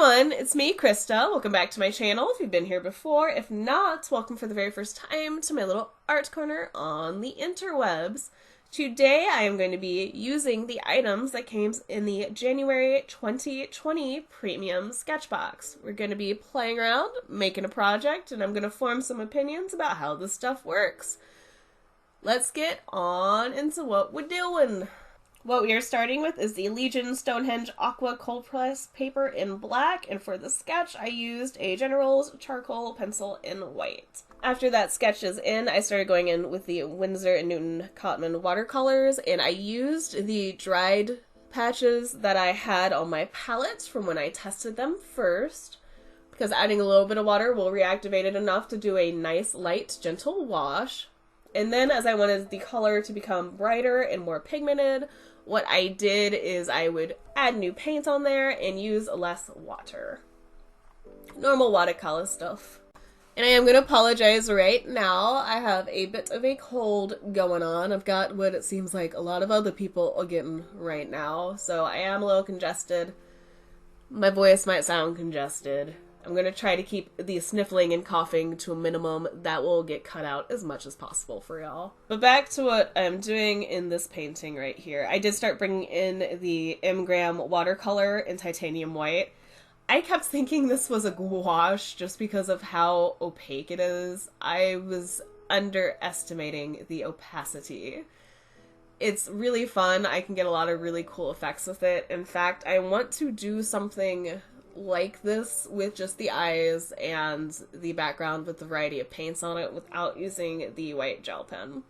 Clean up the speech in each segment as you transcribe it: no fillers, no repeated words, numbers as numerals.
everyone, it's me, Krista. Welcome back to my channel if you've been here before. If not, welcome for the very first time to my little art corner on the interwebs. Today I am going to be using the items that came in the January 2020 premium SketchBox. We're going to be playing around, making a project, and I'm going to form some opinions about how this stuff works. Let's get on into what we're doing. What we are starting with is the Legion Stonehenge Aqua cold press paper in black, and for the sketch I used a General's charcoal pencil in white. After that sketch is in, I started going in with the Winsor & Newton Cotman watercolors, and I used the dried patches that I had on my palette from when I tested them first, because adding a little bit of water will reactivate it enough to do a nice, light, gentle wash. And then as I wanted the color to become brighter and more pigmented, what I did is I would add new paint on there and use less water. Normal watercolor stuff. And I am going to apologize right now. I have a bit of a cold going on. I've got what it seems like a lot of other people are getting right now. So I am a little congested. My voice might sound congested. I'm going to try to keep the sniffling and coughing to a minimum. That will get cut out as much as possible for y'all. But back to what I'm doing in this painting right here. I did start bringing in the Ingram Watercolor in titanium white. I kept thinking this was a gouache just because of how opaque it is. I was underestimating the opacity. It's really fun. I can get a lot of really cool effects with it. In fact, I want to do something like this with just the eyes and the background with the variety of paints on it without using the white gel pen.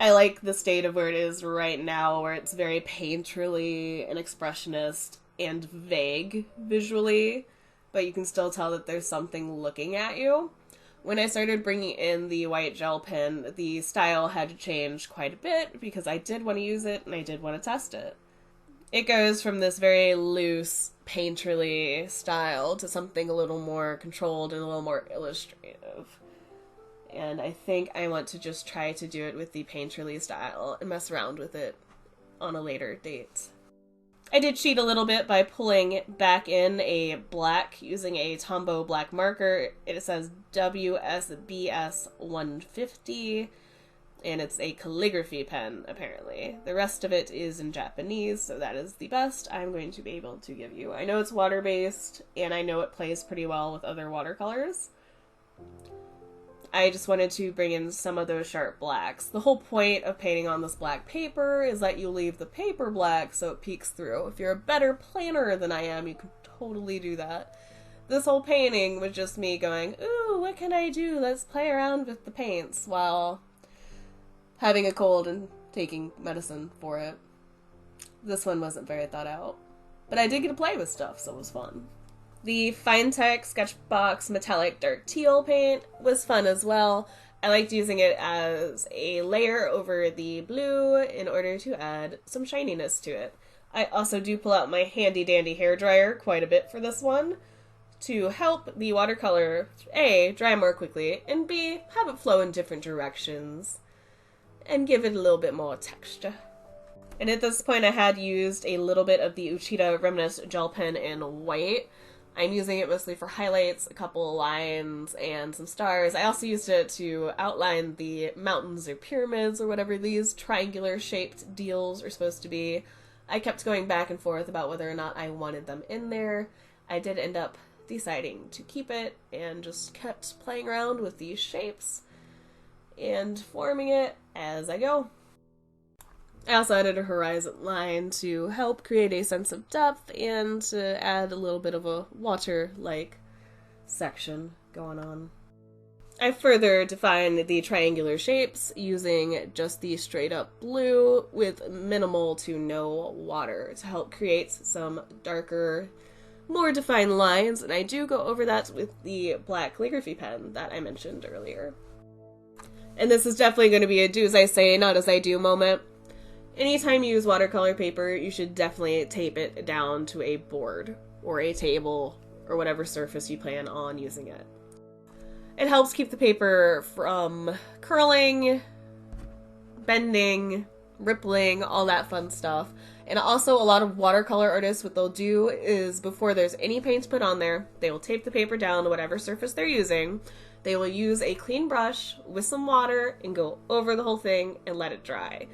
I like the state of where it is right now, where it's very painterly and expressionist and vague visually, but you can still tell that there's something looking at you. When I started bringing in the white gel pen, the style had to change quite a bit because I did want to use it and I did want to test it. It goes from this very loose, painterly style to something a little more controlled and a little more illustrative. And I think I want to just try to do it with the painterly style and mess around with it on a later date. I did cheat a little bit by pulling back in a black using a Tombow black marker. It says WSBS 150. And it's a calligraphy pen, apparently. The rest of it is in Japanese, so that is the best I'm going to be able to give you. I know it's water-based, and I know it plays pretty well with other watercolors. I just wanted to bring in some of those sharp blacks. The whole point of painting on this black paper is that you leave the paper black so it peeks through. If you're a better planner than I am, you can totally do that. This whole painting was just me going, ooh, what can I do? Let's play around with the paints, while having a cold and taking medicine for it. This one wasn't very thought out. But I did get to play with stuff, so it was fun. The Finetech SketchBox Metallic Dark Teal paint was fun as well. I liked using it as a layer over the blue in order to add some shininess to it. I also do pull out my handy dandy hairdryer quite a bit for this one to help the watercolor A, dry more quickly, and B, have it flow in different directions and give it a little bit more texture. And at this point I had used a little bit of the Uchida Gel Pen in white. I'm using it mostly for highlights, a couple of lines, and some stars. I also used it to outline the mountains or pyramids or whatever these triangular shaped deals are supposed to be. I kept going back and forth about whether or not I wanted them in there. I did end up deciding to keep it and just kept playing around with these shapes and forming it as I go. I also added a horizon line to help create a sense of depth and to add a little bit of a water-like section going on. I further defined the triangular shapes using just the straight up blue with minimal to no water to help create some darker, more defined lines, and I do go over that with the black calligraphy pen that I mentioned earlier. And this is definitely going to be a do as I say, not as I do moment. Anytime you use watercolor paper, you should definitely tape it down to a board or a table or whatever surface you plan on using it. It helps keep the paper from curling, bending, rippling, all that fun stuff. And also a lot of watercolor artists, what they'll do is before there's any paint put on there, they will tape the paper down to whatever surface they're using. They will use a clean brush with some water and go over the whole thing and let it dry.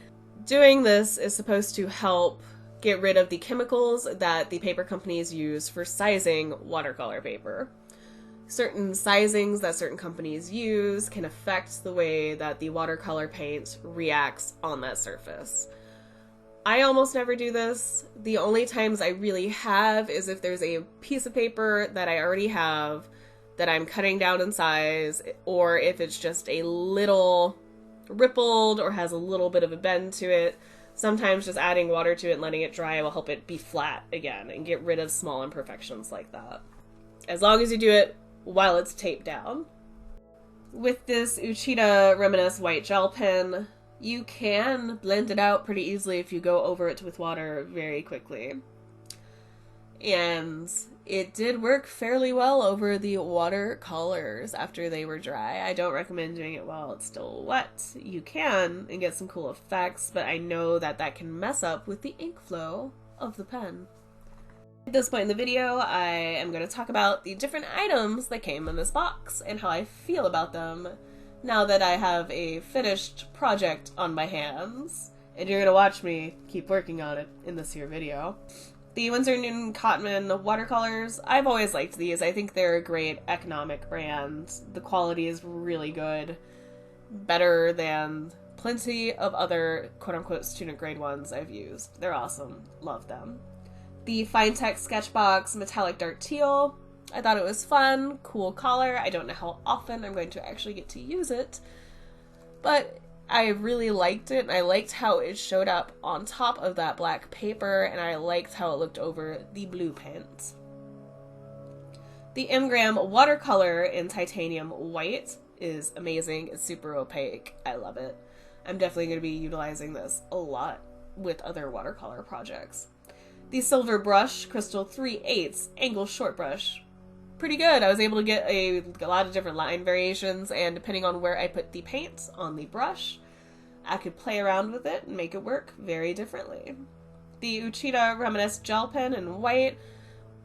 Doing this is supposed to help get rid of the chemicals that the paper companies use for sizing watercolor paper. Certain sizings that certain companies use can affect the way that the watercolor paint reacts on that surface. I almost never do this. The only times I really have is if there's a piece of paper that I already have that I'm cutting down in size, or if it's just a little rippled or has a little bit of a bend to it. Sometimes just adding water to it and letting it dry will help it be flat again and get rid of small imperfections like that. As long as you do it while it's taped down. With this Uchida Reminisce white gel pen, you can blend it out pretty easily if you go over it with water very quickly. And it did work fairly well over the watercolors after they were dry. I don't recommend doing it while it's still wet. You can and get some cool effects, but I know that that can mess up with the ink flow of the pen. At this point in the video, I am going to talk about the different items that came in this box and how I feel about them now that I have a finished project on my hands. And you're going to watch me keep working on it in this here video. The Winsor & Newton Cotman watercolors, I've always liked these. I think they're a great economic brand. The quality is really good. Better than plenty of other quote-unquote student grade ones I've used. They're awesome. Love them. The Finetech SketchBox Metallic Dark Teal, I thought it was fun, cool color. I don't know how often I'm going to actually get to use it, but I really liked it, and I liked how it showed up on top of that black paper, and I liked how it looked over the blue paint. The Ingram Watercolor in Titanium White is amazing. It's super opaque. I love it. I'm definitely going to be utilizing this a lot with other watercolor projects. The Silver Brush Crystal 3/8 Angle Short Brush. Pretty good. I was able to get a lot of different line variations, and depending on where I put the paint on the brush, I could play around with it and make it work very differently. The Uchida Reminisce Gel Pen in white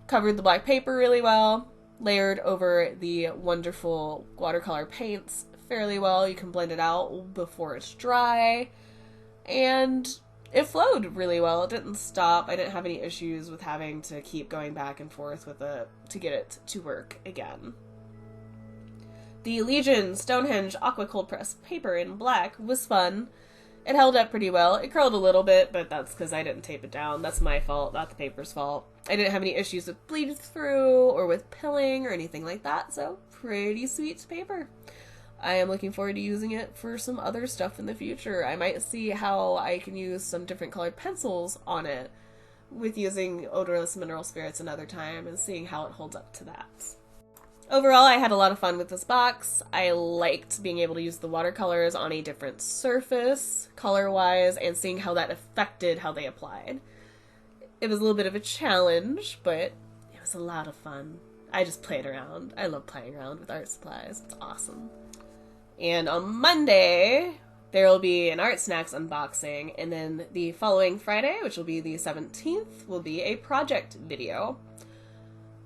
covered the black paper really well, layered over the wonderful watercolor paints fairly well. You can blend it out before it's dry, and it flowed really well. It didn't stop. I didn't have any issues with having to keep going back and forth with it to get it to work again. The Legion Stonehenge Aqua Cold Press paper in black was fun. It held up pretty well. It curled a little bit, but that's because I didn't tape it down. That's my fault, not the paper's fault. I didn't have any issues with bleed through or with pilling or anything like that, so pretty sweet paper. I am looking forward to using it for some other stuff in the future. I might see how I can use some different colored pencils on it with using odorless mineral spirits another time and seeing how it holds up to that. Overall, I had a lot of fun with this box. I liked being able to use the watercolors on a different surface, color-wise, and seeing how that affected how they applied. It was a little bit of a challenge, but it was a lot of fun. I just played around. I love playing around with art supplies. It's awesome. And on Monday, there will be an Art Snacks unboxing, and then the following Friday, which will be the 17th, will be a project video.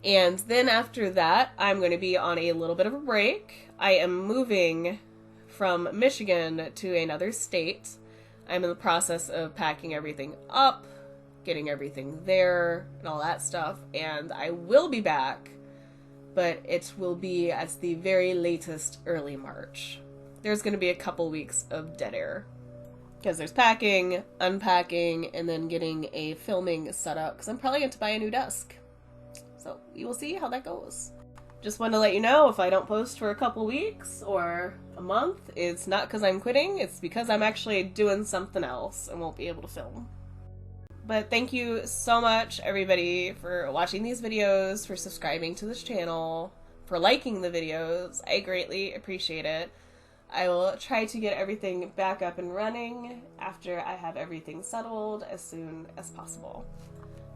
And then after that, I'm going to be on a little bit of a break. I am moving from Michigan to another state. I'm in the process of packing everything up, getting everything there, and all that stuff, and I will be back, but it will be at the very latest early March. There's going to be a couple weeks of dead air because there's packing, unpacking, and then getting a filming setup because I'm probably going to buy a new desk. So we will see how that goes. Just want to let you know, if I don't post for a couple weeks or a month, it's not because I'm quitting, it's because I'm actually doing something else and won't be able to film. But thank you so much, everybody, for watching these videos, for subscribing to this channel, for liking the videos. I greatly appreciate it. I will try to get everything back up and running after I have everything settled as soon as possible.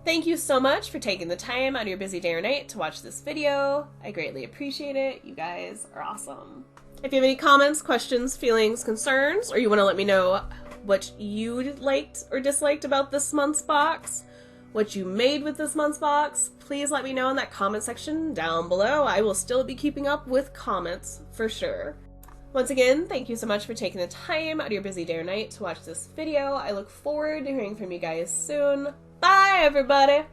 Thank you so much for taking the time out of your busy day or night to watch this video. I greatly appreciate it. You guys are awesome. If you have any comments, questions, feelings, concerns, or you want to let me know what you liked or disliked about this month's box, what you made with this month's box. Please let me know in that comment section down below. I will still be keeping up with comments for sure. Once again, thank you so much for taking the time out of your busy day or night to watch this video. I look forward to hearing from you guys soon. Bye, everybody!